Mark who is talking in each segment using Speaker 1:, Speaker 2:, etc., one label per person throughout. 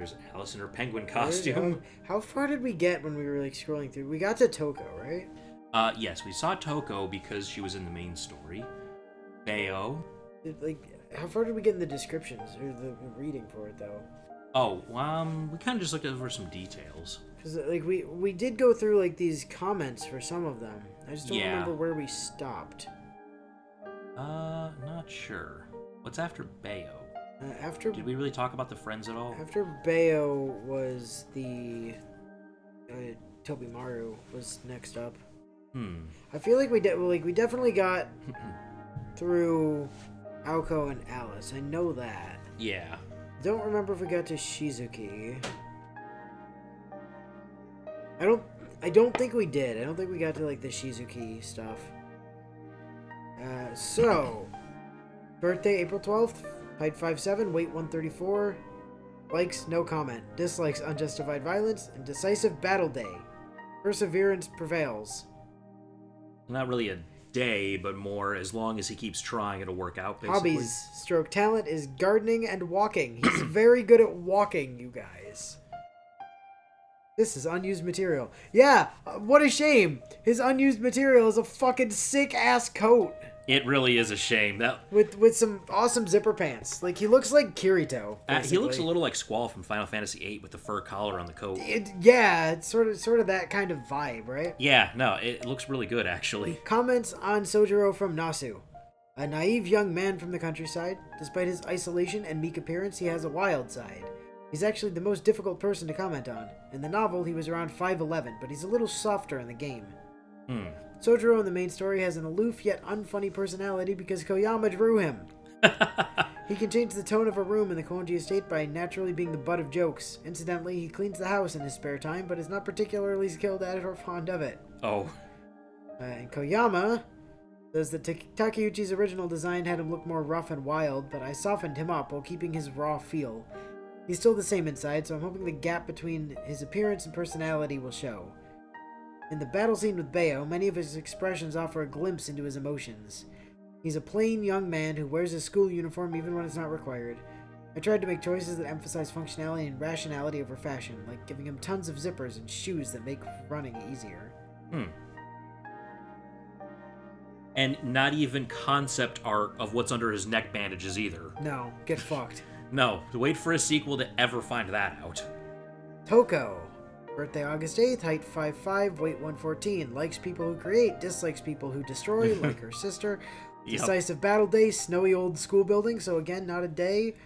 Speaker 1: There's Alice in her penguin costume.
Speaker 2: How far did we get when we were like scrolling through? We got to Toko, right?
Speaker 1: Yes, we saw Toko because she was in the main story. Bayo.
Speaker 2: Like, how far did we get in the descriptions or the reading for it though?
Speaker 1: Oh, we kind of just looked over some details.
Speaker 2: Because like we did go through like these comments for some of them. I just don't remember where we stopped.
Speaker 1: Not sure. What's after Bayo? Did we really talk about the friends at all?
Speaker 2: After Bayo was the Tobimaru was next up. I feel like we definitely got through Aoko and Alice. I know that.
Speaker 1: Yeah.
Speaker 2: Don't remember if we got to Shizuki. I don't think we did. I don't think we got to like the Shizuki stuff. So birthday April 12th, height 5'7", weight 134. Likes no comment. Dislikes unjustified violence and decisive battle day. Perseverance prevails.
Speaker 1: Not really a day, but more as long as he keeps trying, it'll work out, basically.
Speaker 2: Hobbies. Stroke talent is gardening and walking. He's very good at walking, you guys. This is unused material. Yeah, what a shame. His unused material is a fucking sick-ass coat.
Speaker 1: It really is a shame.
Speaker 2: With some awesome zipper pants. Like, he looks like Kirito.
Speaker 1: He looks a little like Squall from Final Fantasy VIII with the fur collar on the coat.
Speaker 2: Yeah, it's sort of that kind of vibe, right?
Speaker 1: Yeah, no, it looks really good, actually.
Speaker 2: Comments on Sojiro from Nasu. A naive young man from the countryside. Despite his isolation and meek appearance, he has a wild side. He's actually the most difficult person to comment on. In the novel, he was around 5'11", but he's a little softer in the game. Sojiro in the main story has an aloof yet unfunny personality because Koyama drew him. He can change the tone of a room in the Konji estate by naturally being the butt of jokes. Incidentally, he cleans the house in his spare time, but is not particularly skilled at it or fond of it.
Speaker 1: Oh.
Speaker 2: And Koyama says that Takeuchi's original design had him look more rough and wild, but I softened him up while keeping his raw feel. He's still the same inside, so I'm hoping the gap between his appearance and personality will show. In the battle scene with Bayo, many of his expressions offer a glimpse into his emotions. He's a plain young man who wears his school uniform even when it's not required. I tried to make choices that emphasize functionality and rationality over fashion, like giving him tons of zippers and shoes that make running easier.
Speaker 1: And not even concept art of what's under his neck bandages either.
Speaker 2: No, get fucked.
Speaker 1: No, wait for a sequel to ever find that out.
Speaker 2: Toko. Birthday August 8th, height 5'5", weight 114. Likes people who create, dislikes people who destroy, like her sister. Decisive battle day, snowy old school building, so again, not a day.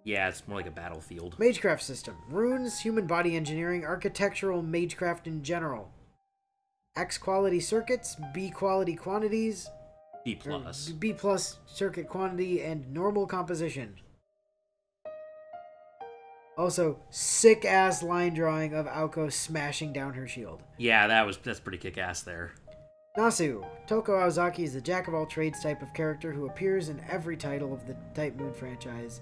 Speaker 1: Yeah, it's more like a battlefield.
Speaker 2: Magecraft system. Runes, human body engineering, architectural magecraft in general. X quality circuits, B quality quantities.
Speaker 1: B+.
Speaker 2: B+ circuit quantity and normal composition. Also, sick-ass line drawing of Aoko smashing down her shield.
Speaker 1: Yeah, that's pretty kick-ass there.
Speaker 2: Nasu. Toko Aozaki is the jack-of-all-trades type of character who appears in every title of the Type Moon franchise.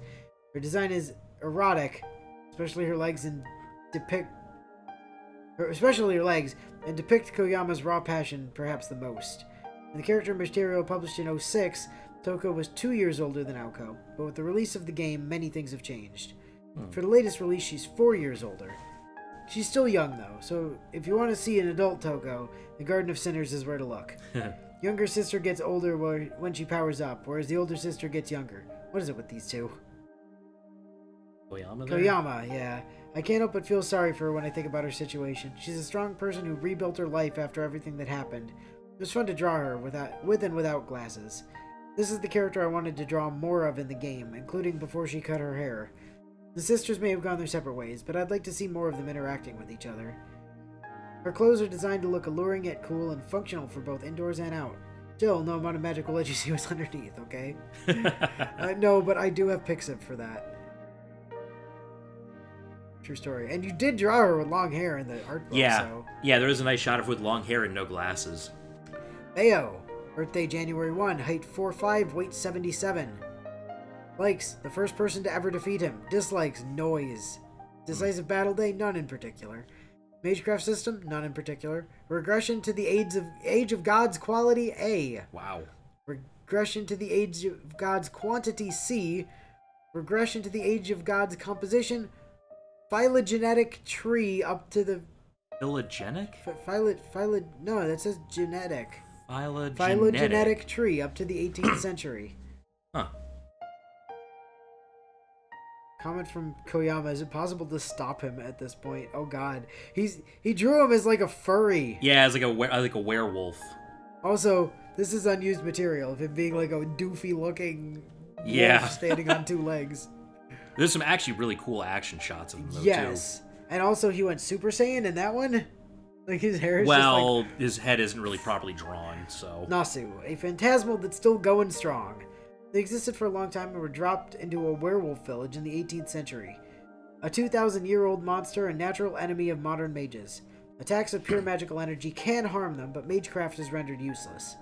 Speaker 2: Her design is erotic, especially her legs, and depict Koyama's raw passion perhaps the most. In the character material published in 2006, Toko was 2 years older than Aoko, but with the release of the game, many things have changed. For the latest release, she's 4 years older. She's still young, though, so if you want to see an adult Toko, the Garden of Sinners is where to look. Younger sister gets older when she powers up, whereas the older sister gets younger. What is it with these two? Koyama, yeah. I can't help but feel sorry for her when I think about her situation. She's a strong person who rebuilt her life after everything that happened. It was fun to draw her with and without glasses. This is the character I wanted to draw more of in the game, including before she cut her hair. The sisters may have gone their separate ways, but I'd like to see more of them interacting with each other. Her clothes are designed to look alluring yet cool and functional for both indoors and out. Still, no amount of magic will let you see what's underneath, okay? No, but I do have Pixip for that. True story. And you did draw her with long hair in the art book, so...
Speaker 1: Yeah, there is a nice shot of her with long hair and no glasses.
Speaker 2: Bayo. Birthday January 1, height 4'5", weight 77. Likes, the first person to ever defeat him. Dislikes, noise. Decisive battle day, none in particular. Magecraft system, none in particular. Regression to the Age of Gods quality, A.
Speaker 1: Wow.
Speaker 2: Regression to the Age of Gods quantity, C. Regression to the Age of Gods composition, phylogenetic tree up to the...
Speaker 1: Phylogenic?
Speaker 2: No, that says genetic.
Speaker 1: Phylogenetic.
Speaker 2: Phylogenetic tree up to the 18th century.
Speaker 1: Huh.
Speaker 2: Comment from Koyama: is it possible to stop him at this point? Oh god. He drew him as like a furry.
Speaker 1: Yeah, as like a werewolf.
Speaker 2: Also, this is unused material of him being like a doofy looking wolf standing on two legs.
Speaker 1: There's some actually really cool action shots of him though,
Speaker 2: yes. Too. And also he went Super Saiyan in that one. Like his hair is
Speaker 1: well,
Speaker 2: just like...
Speaker 1: his head isn't really properly drawn, so...
Speaker 2: Nasu, a phantasmal that's still going strong. They existed for a long time and were dropped into a werewolf village in the 18th century. A 2,000-year-old monster and natural enemy of modern mages. Attacks of pure magical energy can harm them, but magecraft is rendered useless.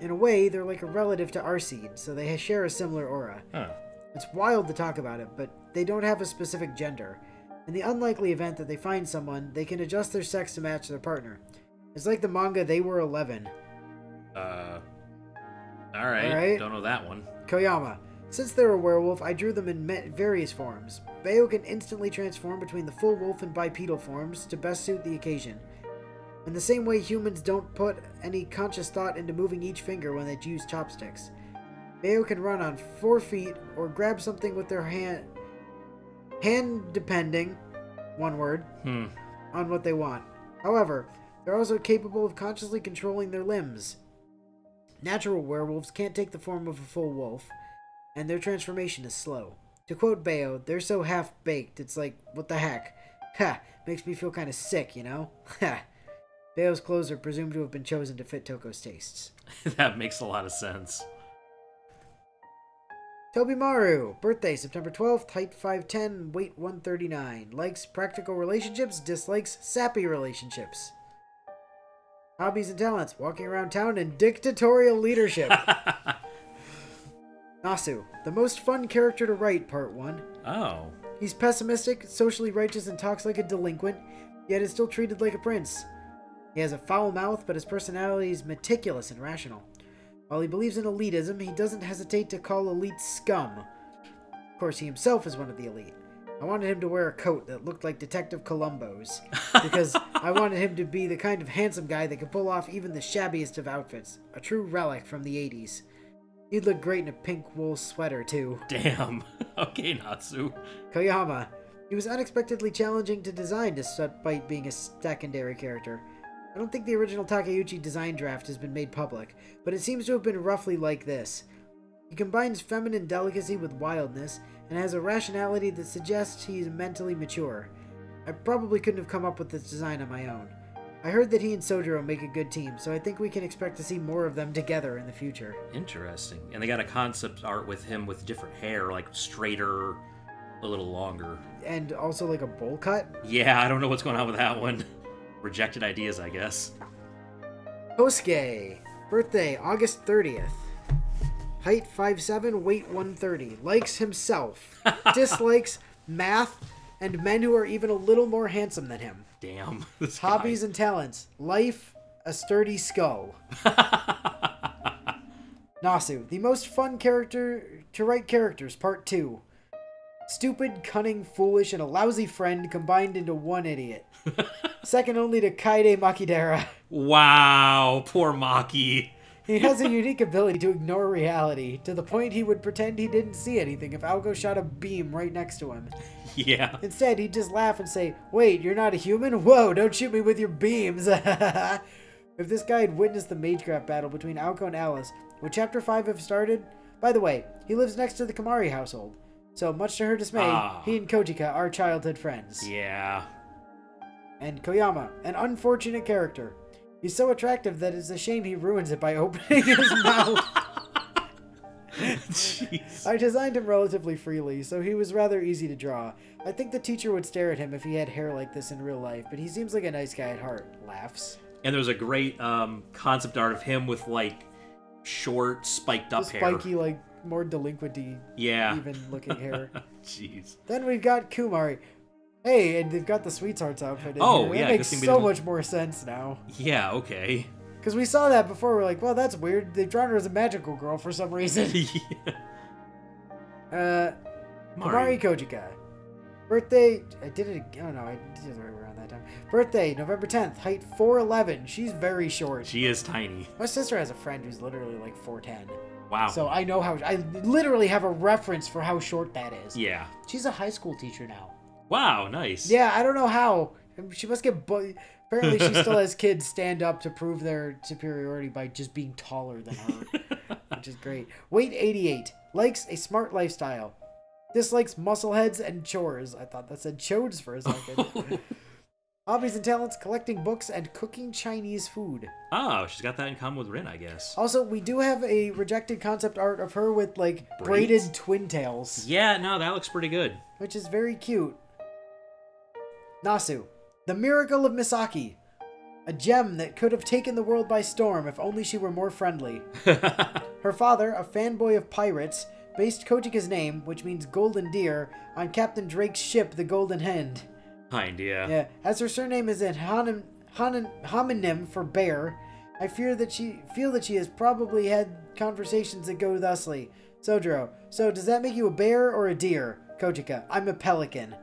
Speaker 2: In a way, they're like a relative to Arseed, so they share a similar aura.
Speaker 1: Huh.
Speaker 2: It's wild to talk about it, but they don't have a specific gender. In the unlikely event that they find someone, they can adjust their sex to match their partner. It's like the manga They Were 11.
Speaker 1: Alright. Don't know that one.
Speaker 2: Koyama. Since they're a werewolf, I drew them in various forms. Bayo can instantly transform between the full wolf and bipedal forms to best suit the occasion. In the same way humans don't put any conscious thought into moving each finger when they use chopsticks. Bayo can run on 4 feet or grab something with their hand depending, one word, on what they want. However, they're also capable of consciously controlling their limbs. Natural werewolves can't take the form of a full wolf, and their transformation is slow. To quote Bayo, they're so half-baked, it's like, what the heck? Ha! Makes me feel kind of sick, you know? Ha! Bayo's clothes are presumed to have been chosen to fit Toko's tastes.
Speaker 1: That makes a lot of sense.
Speaker 2: Tobimaru, birthday September 12th, height 5'10", weight 139. Likes practical relationships, dislikes sappy relationships. Hobbies and talents, walking around town and dictatorial leadership. Nasu, the most fun character to write, part 1.
Speaker 1: Oh.
Speaker 2: He's pessimistic, socially righteous, and talks like a delinquent, yet is still treated like a prince. He has a foul mouth, but his personality is meticulous and rational. While he believes in elitism, he doesn't hesitate to call elite scum. Of course, he himself is one of the elite. I wanted him to wear a coat that looked like Detective Columbo's, because I wanted him to be the kind of handsome guy that could pull off even the shabbiest of outfits. A true relic from the 80s. He'd look great in a pink wool sweater, too.
Speaker 1: Damn. Okay, Natsu.
Speaker 2: Koyama. He was unexpectedly challenging to design despite being a secondary character. I don't think the original Takeuchi design draft has been made public, but it seems to have been roughly like this. He combines feminine delicacy with wildness, and has a rationality that suggests he's mentally mature. I probably couldn't have come up with this design on my own. I heard that he and Sojiro make a good team, so I think we can expect to see more of them together in the future.
Speaker 1: Interesting. And they got a concept art with him with different hair, like straighter, a little longer.
Speaker 2: And also like a bowl cut?
Speaker 1: Yeah, I don't know what's going on with that one. Rejected ideas, I guess.
Speaker 2: Kosuke. Birthday, August 30th. Height 5'7", weight 130. Likes himself. Dislikes math and men who are even a little more handsome than him.
Speaker 1: Damn.
Speaker 2: Hobbies and talents. Life, a sturdy skull. Nasu, the most fun character to write characters, part 2. Stupid, cunning, foolish, and a lousy friend combined into one idiot. Second only to Kaide Makidera.
Speaker 1: Wow, poor Maki.
Speaker 2: He has a unique ability to ignore reality, to the point he would pretend he didn't see anything if Aoko shot a beam right next to him.
Speaker 1: Yeah.
Speaker 2: Instead, he'd just laugh and say, "Wait, you're not a human? Whoa, don't shoot me with your beams." If this guy had witnessed the Magecraft battle between Aoko and Alice, would Chapter 5 have started? By the way, he lives next to the Kamari household. So, much to her dismay, he and Kojika are childhood friends.
Speaker 1: Yeah.
Speaker 2: And Koyama, an unfortunate character. He's so attractive that it's a shame he ruins it by opening his mouth.
Speaker 1: Jeez.
Speaker 2: I designed him relatively freely, so he was rather easy to draw. I think the teacher would stare at him if he had hair like this in real life, but he seems like a nice guy at heart. Laughs.
Speaker 1: And there was a great concept art of him with, like, short, spiked up hair.
Speaker 2: Spiky, like, more delinquent-y, even looking hair.
Speaker 1: Jeez.
Speaker 2: Then we've got Kumari. Hey, and they've got the Sweethearts outfit in
Speaker 1: Oh,
Speaker 2: here.
Speaker 1: yeah.
Speaker 2: It makes so much more sense now.
Speaker 1: Yeah, okay.
Speaker 2: Because we saw that before, we're like, well, that's weird. They've drawn her as a magical girl for some reason.
Speaker 1: Yeah.
Speaker 2: Kamari Kojika. Birthday, I did it again. Oh no, I did it right around that time. Birthday, November 10th, height 4'11". She's very short.
Speaker 1: She is tiny.
Speaker 2: My sister has a friend who's literally like 4'10".
Speaker 1: Wow.
Speaker 2: So I know how, I literally have a reference for how short that is.
Speaker 1: Yeah.
Speaker 2: She's a high school teacher now.
Speaker 1: Wow, nice.
Speaker 2: Yeah, I don't know how. She must get, apparently she still has kids stand up to prove their superiority by just being taller than her. Which is great. Weight 88. Likes a smart lifestyle. Dislikes muscleheads and chores. I thought that said chodes for a second. Hobbies and talents, collecting books and cooking Chinese food.
Speaker 1: Oh, she's got that in common with Rin, I guess.
Speaker 2: Also, we do have a rejected concept art of her with, like,
Speaker 1: Braids?
Speaker 2: braided twin tails.
Speaker 1: Yeah, no, that looks pretty good.
Speaker 2: Which is very cute. Nasu. The Miracle of Misaki. A gem that could have taken the world by storm if only she were more friendly. Her father, a fanboy of pirates, based Kojika's name, which means golden deer, on Captain Drake's ship, the Golden Hind.
Speaker 1: Hind, yeah.
Speaker 2: Yeah, as her surname is a homonym for bear, I feel that she has probably had conversations that go thusly. Sojiro, so does that make you a bear or a deer? Kojika, I'm a pelican.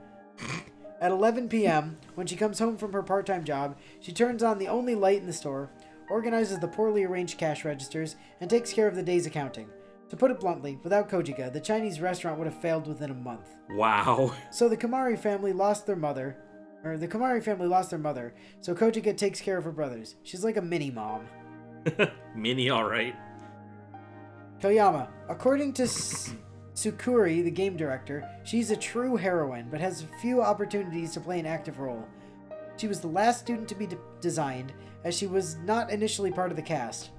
Speaker 2: At 11 p.m., when she comes home from her part-time job, she turns on the only light in the store, organizes the poorly arranged cash registers, and takes care of the day's accounting. To put it bluntly, without Kojika, the Chinese restaurant would have failed within a month.
Speaker 1: Wow.
Speaker 2: So the Kamari family lost their mother, so Kojika takes care of her brothers. She's like a mini-mom.
Speaker 1: Mini, alright.
Speaker 2: Koyama. According to Tsukuri, the game director, she's a true heroine, but has few opportunities to play an active role. She was the last student to be designed, as she was not initially part of the cast.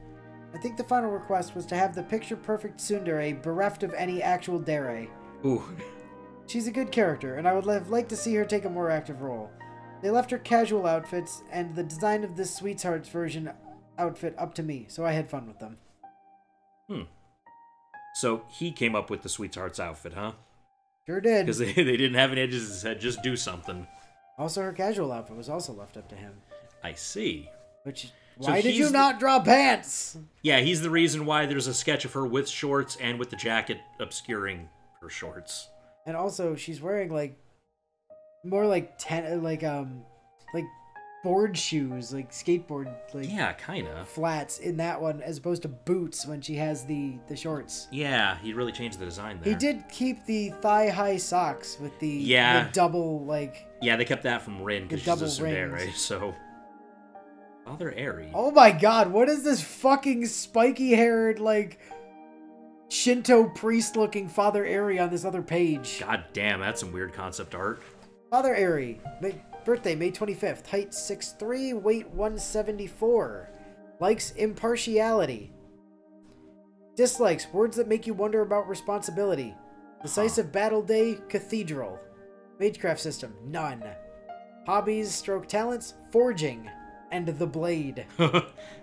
Speaker 2: I think the final request was to have the picture-perfect tsundere bereft of any actual dere.
Speaker 1: Ooh.
Speaker 2: She's a good character, and I would have liked to see her take a more active role. They left her casual outfits and the design of this Sweethearts version outfit up to me, so I had fun with them.
Speaker 1: So he came up with the Sweethearts outfit, huh?
Speaker 2: Sure did.
Speaker 1: Because they didn't have any edges and said, just do something.
Speaker 2: Also, her casual outfit was also left up to him.
Speaker 1: I see.
Speaker 2: Which,
Speaker 1: So
Speaker 2: why did you
Speaker 1: he's
Speaker 2: not draw pants?
Speaker 1: Yeah, he's the reason why there's a sketch of her with shorts and with the jacket obscuring her shorts.
Speaker 2: And also, she's wearing, like, more like board shoes, like skateboard, like,
Speaker 1: Yeah, kinda.
Speaker 2: flats in that one, as opposed to boots when she has the shorts.
Speaker 1: Yeah, he really changed the design there.
Speaker 2: He did keep the thigh-high socks with the double, like...
Speaker 1: Yeah, they kept that from Rin because she's a tsundere,
Speaker 2: rings.
Speaker 1: so... Father Airy.
Speaker 2: Oh my god, what is this fucking spiky-haired, like, Shinto priest-looking Father Airy on this other page?
Speaker 1: God damn, that's some weird concept art.
Speaker 2: Father Airy. Birthday, May 25th. Height 6'3", weight 174. Likes impartiality. Dislikes words that make you wonder about responsibility. Decisive battle day, cathedral. Magecraft system, none. Hobbies, talents, forging. And the blade.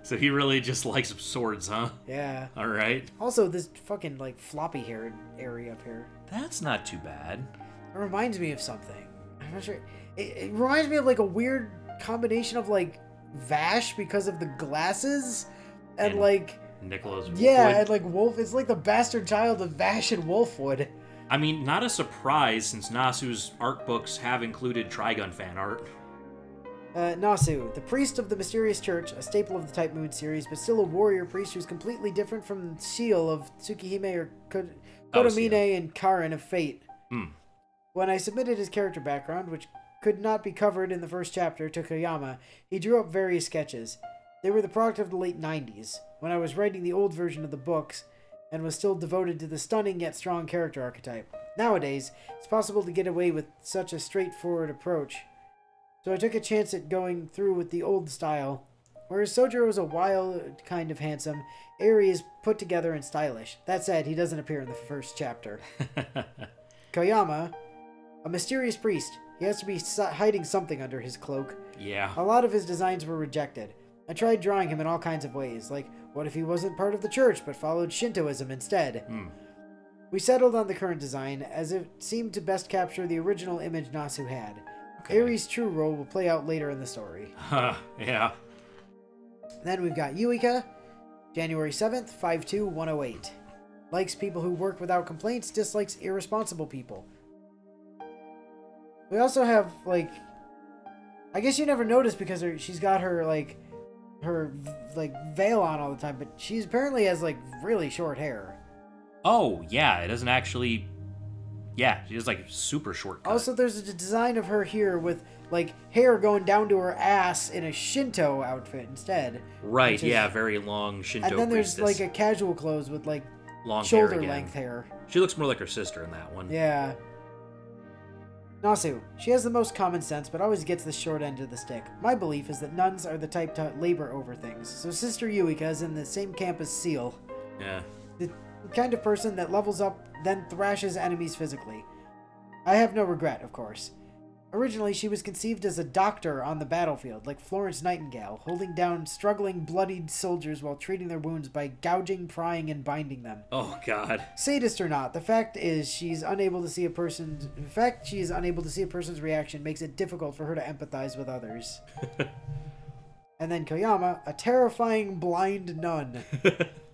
Speaker 1: So he really just likes swords, huh?
Speaker 2: Yeah.
Speaker 1: Alright.
Speaker 2: Also, this fucking, like, floppy-haired area up here.
Speaker 1: That's not too bad.
Speaker 2: It reminds me of something. I'm not sure. It reminds me of, like, a weird combination of, like, Vash because of the glasses. And like...
Speaker 1: Nicholas Wolfwood.
Speaker 2: Yeah, and, like, Wolf. It's like the bastard child of Vash and Wolfwood.
Speaker 1: I mean, not a surprise since Nasu's art books have included Trigun fan art.
Speaker 2: Nasu, the priest of the mysterious church, a staple of the Type Moon series, but still a warrior priest who's completely different from Seal of Tsukihime or Kodomine and Karin of Fate. When I submitted his character background, which could not be covered in the first chapter, to Koyama, he drew up various sketches. They were the product of the late 90s, when I was writing the old version of the books, and was still devoted to the stunning yet strong character archetype. Nowadays, it's possible to get away with such a straightforward approach. So I took a chance at going through with the old style. Whereas Sojiro is a wild kind of handsome, Airy is put together and stylish. That said, he doesn't appear in the first chapter. Koyama, a mysterious priest. He has to be hiding something under his cloak.
Speaker 1: Yeah.
Speaker 2: A lot of his designs were rejected. I tried drawing him in all kinds of ways, like what if he wasn't part of the church but followed Shintoism instead? We settled on the current design, as it seemed to best capture the original image Nasu had. Okay. Airy's true role will play out later in the story.
Speaker 1: Yeah.
Speaker 2: Then we've got Yuika, January 7th, 52108. Likes people who work without complaints, dislikes irresponsible people. We also have, like... I guess you never noticed because she's got her, like... her, like, veil on all the time, but she apparently has, like, really short hair.
Speaker 1: Oh, yeah, it doesn't actually... Yeah, she has, like, super short cut.
Speaker 2: Also, there's a design of her here with, like, hair going down to her ass in a Shinto outfit instead.
Speaker 1: Right, yeah, very long Shinto
Speaker 2: And then there's,
Speaker 1: priestess.
Speaker 2: like, a casual clothes with, like,
Speaker 1: long
Speaker 2: shoulder-length hair.
Speaker 1: She looks more like her sister in that one.
Speaker 2: Yeah. Nasu. She has the most common sense, but always gets the short end of the stick. My belief is that nuns are the type to labor over things, so Sister Yuika is in the same camp as Seal.
Speaker 1: Yeah.
Speaker 2: The kind of person that levels up, then thrashes enemies physically. I have no regret, of course. Originally, she was conceived as a doctor on the battlefield, like Florence Nightingale, holding down struggling, bloodied soldiers while treating their wounds by gouging, prying, and binding them.
Speaker 1: Oh, God.
Speaker 2: Sadist or not, the fact is she's unable to see a person's... In fact, she is unable to see a person's reaction makes it difficult for her to empathize with others. And then Koyama, a terrifying blind nun.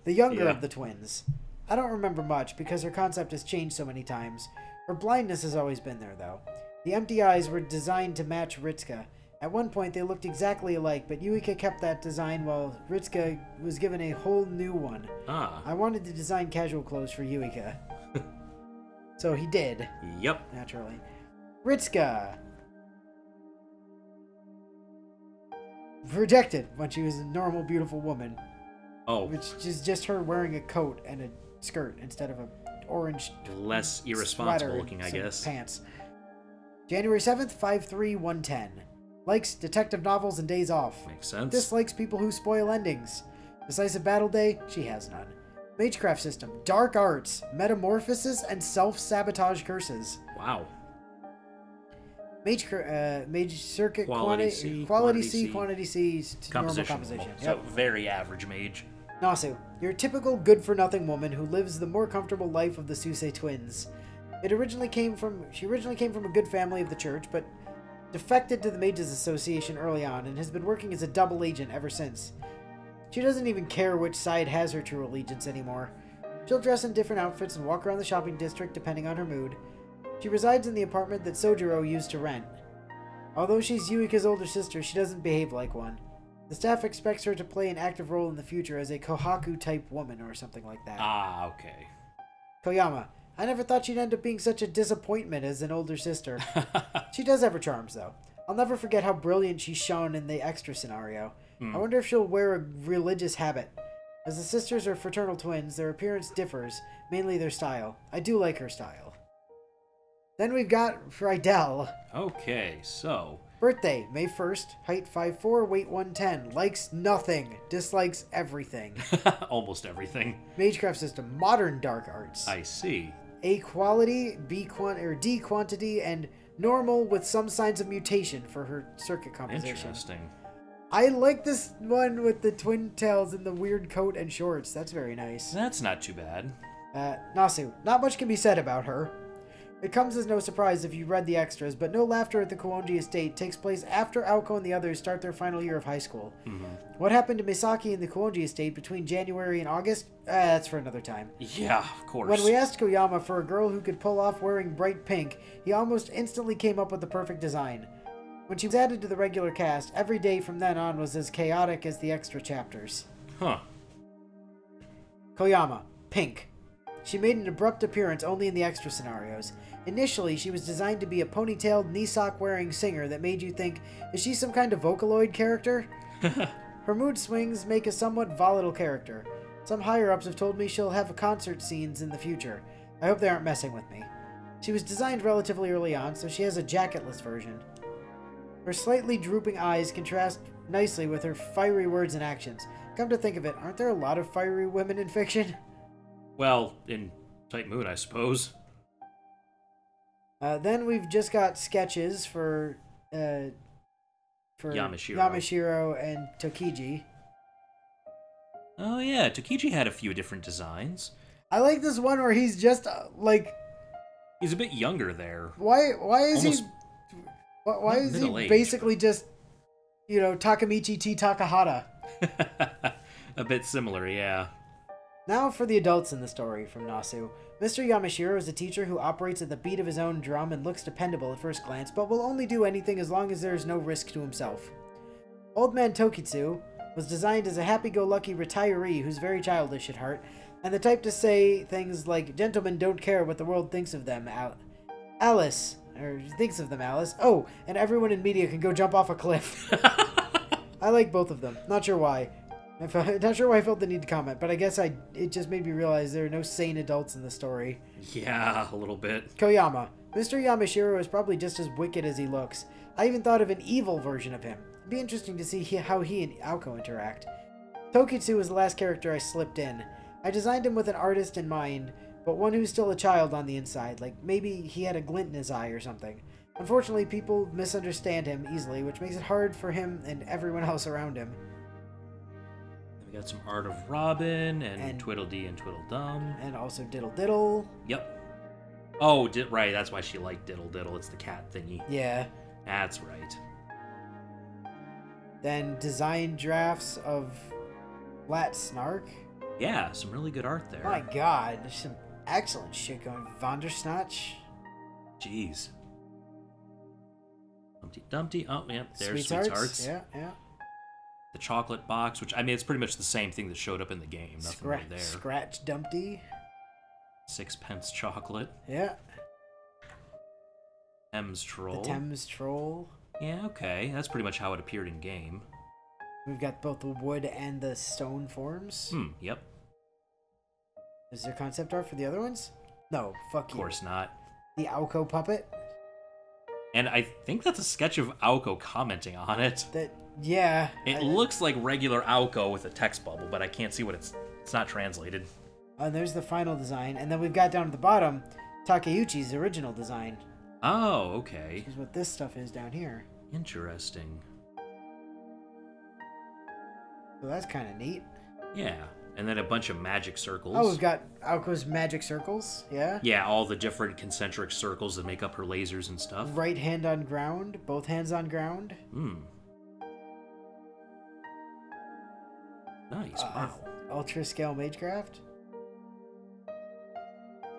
Speaker 2: The younger of the twins. I don't remember much because her concept has changed so many times. Her blindness has always been there, though. The empty eyes were designed to match Ritsuka. At one point, they looked exactly alike, but Yuika kept that design while Ritsuka was given a whole new one.
Speaker 1: Ah.
Speaker 2: I wanted to design casual clothes for Yuika. So he did.
Speaker 1: Yep.
Speaker 2: Naturally. Ritsuka! Rejected when she was a normal, beautiful woman.
Speaker 1: Oh.
Speaker 2: Which is just her wearing a coat and a skirt instead of a orange...
Speaker 1: Less irresponsible looking, I guess.
Speaker 2: Pants. January 7th, 53110. Likes detective novels and days off.
Speaker 1: Makes sense.
Speaker 2: Dislikes people who spoil endings. Decisive battle day, she has none. Magecraft system, dark arts, metamorphosis, and self-sabotage curses.
Speaker 1: Wow.
Speaker 2: Mage circuit,
Speaker 1: Quality C,
Speaker 2: quantity C, normal composition.
Speaker 1: Yep. So very average mage.
Speaker 2: Nasu, your typical good-for-nothing woman who lives the more comfortable life of the Susei twins. She originally came from a good family of the church, but defected to the Mages Association early on and has been working as a double agent ever since. She doesn't even care which side has her true allegiance anymore. She'll dress in different outfits and walk around the shopping district depending on her mood. She resides in the apartment that Sojiro used to rent. Although she's Yuika's older sister, she doesn't behave like one. The staff expects her to play an active role in the future as a Kohaku-type woman or something like that.
Speaker 1: Ah, okay.
Speaker 2: Koyama. I never thought she'd end up being such a disappointment as an older sister. She does have her charms, though. I'll never forget how brilliant she shone in the extra scenario. I wonder if she'll wear a religious habit. As the sisters are fraternal twins, their appearance differs, mainly their style. I do like her style. Then we've got Friedel.
Speaker 1: Okay, so...
Speaker 2: Birthday, May 1st, height 5'4", weight 110, likes nothing, dislikes everything.
Speaker 1: Almost everything.
Speaker 2: Magecraft system, modern dark arts.
Speaker 1: I see.
Speaker 2: A quality, D quantity, and normal with some signs of mutation for her circuit composition.
Speaker 1: Interesting.
Speaker 2: I like this one with the twin tails and the weird coat and shorts. That's very nice.
Speaker 1: That's not too bad.
Speaker 2: Nasu. Not much can be said about her. It comes as no surprise if you read the extras, but No Laughter at the Kuonji Estate takes place after Aoko and the others start their final year of high school. What happened to Misaki and the Kuonji Estate between January and August? That's for another time.
Speaker 1: Yeah, of course.
Speaker 2: When we asked Koyama for a girl who could pull off wearing bright pink, he almost instantly came up with the perfect design. When she was added to the regular cast, every day from then on was as chaotic as the extra chapters.
Speaker 1: Huh.
Speaker 2: Koyama. Pink. She made an abrupt appearance only in the extra scenarios. Initially, she was designed to be a ponytailed, knee sock-wearing singer that made you think, is she some kind of Vocaloid character? Her mood swings make a somewhat volatile character. Some higher-ups have told me she'll have concert scenes in the future. I hope they aren't messing with me. She was designed relatively early on, so she has a jacketless version. Her slightly drooping eyes contrast nicely with her fiery words and actions. Come to think of it, aren't there a lot of fiery women in fiction?
Speaker 1: Well, in Type Moon, I suppose.
Speaker 2: Then we've just got sketches for Yamashiro and Tokiji.
Speaker 1: Oh yeah, Tokiji had a few different designs.
Speaker 2: I like this one where he's just like...
Speaker 1: He's a bit younger there.
Speaker 2: Why is
Speaker 1: Almost
Speaker 2: Why is he
Speaker 1: middle-aged,
Speaker 2: basically just, you know, Takamichi T. Takahata?
Speaker 1: A bit similar, yeah.
Speaker 2: Now for the adults in the story from Nasu. Mr. Yamashiro is a teacher who operates at the beat of his own drum and looks dependable at first glance, but will only do anything as long as there is no risk to himself. Old Man Tokitsu was designed as a happy-go-lucky retiree who's very childish at heart, and the type to say things like, "Gentlemen don't care what the world thinks of them, Alice." Or thinks of them, Alice. Oh, and everyone in media can go jump off a cliff. I like both of them. Not sure why. Not sure why I felt the need to comment, but I guess it just made me realize there are no sane adults in the story.
Speaker 1: Yeah, a little bit.
Speaker 2: Koyama. Mr. Yamashiro is probably just as wicked as he looks. I even thought of an evil version of him. It'd be interesting to see how he and Aoko interact. Tokitsu was the last character I slipped in. I designed him with an artist in mind, but one who's still a child on the inside, like maybe he had a glint in his eye or something. Unfortunately, people misunderstand him easily, which makes it hard for him and everyone else around him.
Speaker 1: We got some art of Robin and Twiddledee and Tweedledum.
Speaker 2: And also Diddle Diddle.
Speaker 1: Yep. Oh, right, that's why she liked Diddle Diddle. It's the cat thingy.
Speaker 2: Yeah.
Speaker 1: That's right.
Speaker 2: Then design drafts of Flat Snark.
Speaker 1: Yeah, some really good art there.
Speaker 2: My god, there's some excellent shit going. Vandersnatch.
Speaker 1: Jeez. Humpty Dumpty. Oh, yeah, there's
Speaker 2: Sweethearts. Yeah, yeah.
Speaker 1: The chocolate box, which, I mean, it's pretty much the same thing that showed up in the game. Nothing right there.
Speaker 2: Scratch Dumpty.
Speaker 1: Sixpence chocolate.
Speaker 2: Yeah.
Speaker 1: Thames Troll.
Speaker 2: The Thames Troll.
Speaker 1: Yeah, okay. That's pretty much how it appeared in game.
Speaker 2: We've got both the wood and the stone forms.
Speaker 1: Yep.
Speaker 2: Is there concept art for the other ones? No, fuck you.
Speaker 1: Of course not.
Speaker 2: The Aoko puppet.
Speaker 1: And I think that's a sketch of Aoko commenting on it.
Speaker 2: Yeah.
Speaker 1: It looks like regular Aoko with a text bubble, but I can't see what it's not translated.
Speaker 2: And there's the final design. And then we've got down at the bottom, Takeuchi's original design.
Speaker 1: Oh, okay.
Speaker 2: Which is what this stuff is down here.
Speaker 1: Interesting.
Speaker 2: So that's kind of neat.
Speaker 1: Yeah. And then a bunch of magic circles.
Speaker 2: Oh, we've got Aoko's magic circles. Yeah.
Speaker 1: Yeah, all the different concentric circles that make up her lasers and stuff.
Speaker 2: Right hand on ground. Both hands on ground.
Speaker 1: Nice. Wow.
Speaker 2: Ultra scale magecraft.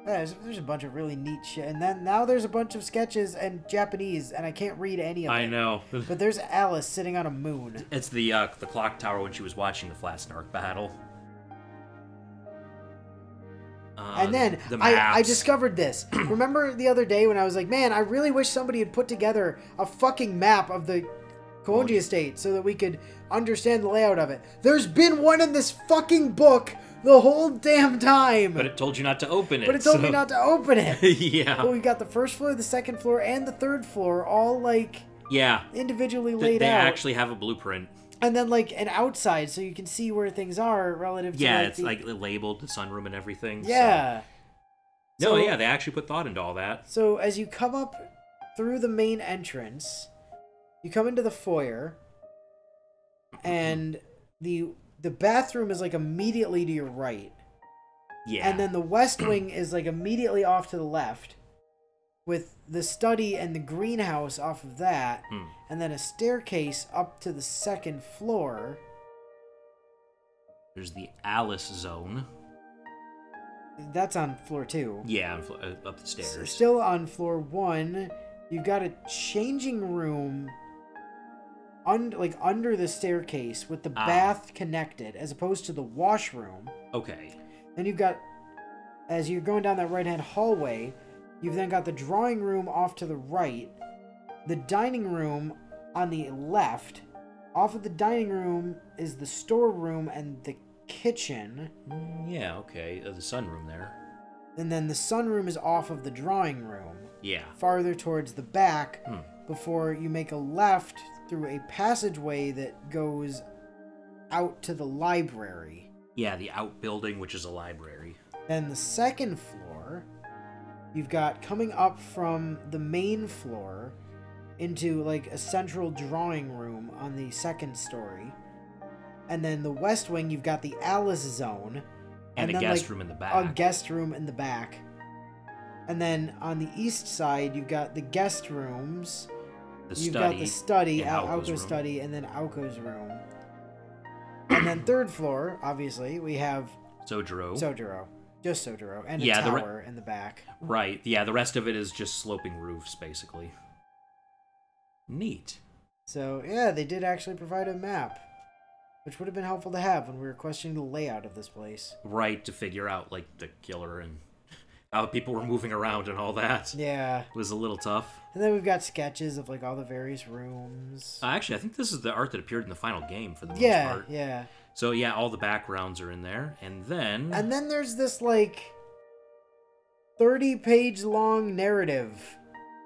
Speaker 2: Yeah, there's a bunch of really neat shit. And then now there's a bunch of sketches in Japanese, and I can't read any of it.
Speaker 1: I know.
Speaker 2: But there's Alice sitting on a moon.
Speaker 1: It's the clock tower when she was watching the Flat Snark battle.
Speaker 2: And then I discovered this. Remember the other day when I was like, man, I really wish somebody had put together a fucking map of the Koonji estate so that we could understand the layout of it. There's been one in this fucking book the whole damn time.
Speaker 1: But it told you not to open it.
Speaker 2: But it told me not to open it.
Speaker 1: Yeah.
Speaker 2: But we got the first floor, the second floor, and the third floor all like individually laid out.
Speaker 1: They actually have a blueprint.
Speaker 2: And then like an outside so you can see where things are relative to
Speaker 1: it's like labeled the sunroom and everything.
Speaker 2: Yeah.
Speaker 1: So. No, yeah, they actually put thought into all that.
Speaker 2: So as you come up through the main entrance, you come into the foyer, and the bathroom is like immediately to your right.
Speaker 1: Yeah.
Speaker 2: And then the west wing is like immediately off to the left, with the study and the greenhouse off of that, and then a staircase up to the second floor.
Speaker 1: There's the Alice zone.
Speaker 2: That's on floor 2.
Speaker 1: Yeah, up the stairs.
Speaker 2: Still on floor 1, you've got a changing room under the staircase with the bath connected, as opposed to the washroom.
Speaker 1: Okay.
Speaker 2: Then you've got, as you're going down that right-hand hallway, you've then got the drawing room off to the right, the dining room on the left. Off of the dining room is the storeroom and the kitchen.
Speaker 1: Yeah, okay. The sunroom there.
Speaker 2: And then the sunroom is off of the drawing room.
Speaker 1: Yeah.
Speaker 2: Farther towards the back before you make a left through a passageway that goes out to the library.
Speaker 1: Yeah, the outbuilding, which is a library.
Speaker 2: Then the second floor, you've got coming up from the main floor into like a central drawing room on the second story. And then the west wing, you've got the Alice zone.
Speaker 1: And a
Speaker 2: then,
Speaker 1: guest room in the back.
Speaker 2: A guest room in the back. And then on the east side, you've got the guest rooms. You've got the study, Aoko's study, and then Aoko's room. And then third floor, obviously, we have Sojiro. Just Sojiro. And a
Speaker 1: Yeah,
Speaker 2: tower in the back.
Speaker 1: Right. Yeah, the rest of it is just sloping roofs, basically. Neat.
Speaker 2: So, yeah, they did actually provide a map, which would have been helpful to have when we were questioning the layout of this place.
Speaker 1: Right, to figure out, like, the killer and how people were moving around and all that.
Speaker 2: Yeah.
Speaker 1: It was a little tough.
Speaker 2: And then we've got sketches of, like, all the various rooms.
Speaker 1: Actually, I think this is the art that appeared in the final game for the most part.
Speaker 2: Yeah.
Speaker 1: So, yeah, all the backgrounds are in there. And then...
Speaker 2: And then there's this, like, 30-page long narrative.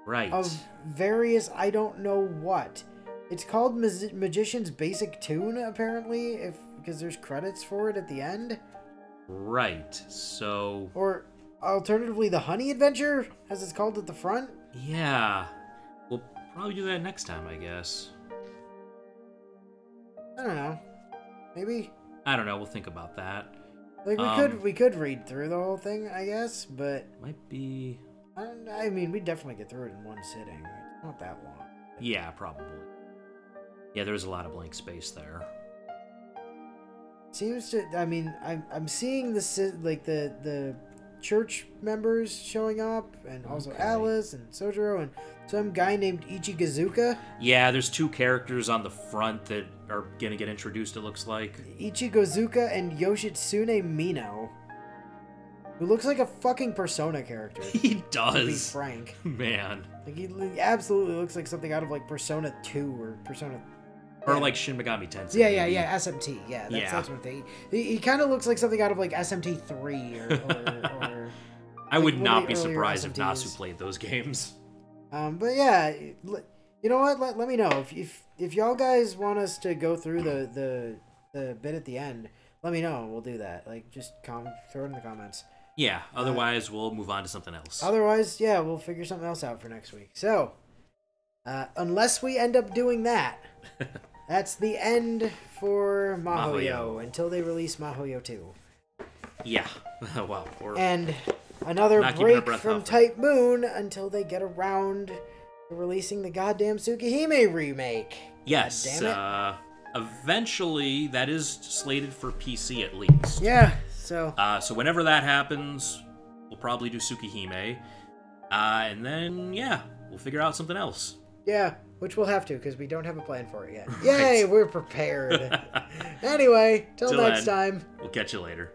Speaker 1: Right.
Speaker 2: Of various I don't know what. It's called Magician's Basic Tune, apparently, because there's credits for it at the end.
Speaker 1: Right, so...
Speaker 2: Or, alternatively, The Honey Adventure, as it's called at the front.
Speaker 1: Yeah. We'll probably do that next time, I guess.
Speaker 2: I don't know. Maybe?
Speaker 1: I don't know, we'll think about that.
Speaker 2: Like, we could read through the whole thing, I guess, but...
Speaker 1: Might be...
Speaker 2: I mean, we'd definitely get through it in one sitting. It's not that long.
Speaker 1: Yeah, probably. Yeah, there's a lot of blank space there.
Speaker 2: Seems to... I mean, I'm seeing the church members showing up, and also Alice and Sojiro and some guy named Ichigazuka.
Speaker 1: Yeah, there's two characters on the front that are gonna get introduced, it looks like.
Speaker 2: Ichigozuka and Yoshitsune Mino. Who looks like a fucking Persona character.
Speaker 1: He does.
Speaker 2: To be frank.
Speaker 1: Man.
Speaker 2: Like, he absolutely looks like something out of, like, Persona 2 or Persona...
Speaker 1: Or, like, Shin Megami Tensei.
Speaker 2: Yeah, SMT. Yeah, that's what he kind of looks like something out of, like, SMT 3 or
Speaker 1: I would not be
Speaker 2: earlier
Speaker 1: surprised if
Speaker 2: SMTs.
Speaker 1: Nasu played those games.
Speaker 2: But yeah, you know what? Let me know if y'all guys want us to go through the bit at the end. Let me know. We'll do that. Like, just throw it in the comments.
Speaker 1: Yeah. Otherwise, we'll move on to something else.
Speaker 2: Otherwise, yeah, we'll figure something else out for next week. So, unless we end up doing that, that's the end for Mahoyo until they release Mahoyo 2.
Speaker 1: Yeah. Well,
Speaker 2: and another break from Type Moon until they get around to releasing the goddamn Tsukihime remake.
Speaker 1: Yes. Eventually, that is slated for PC at least.
Speaker 2: Yeah. So
Speaker 1: whenever that happens, we'll probably do Tsukihime. And then, yeah, we'll figure out something else.
Speaker 2: Yeah, which we'll have to, because we don't have a plan for it yet. Yay, we're prepared. Anyway, till next time.
Speaker 1: We'll catch you later.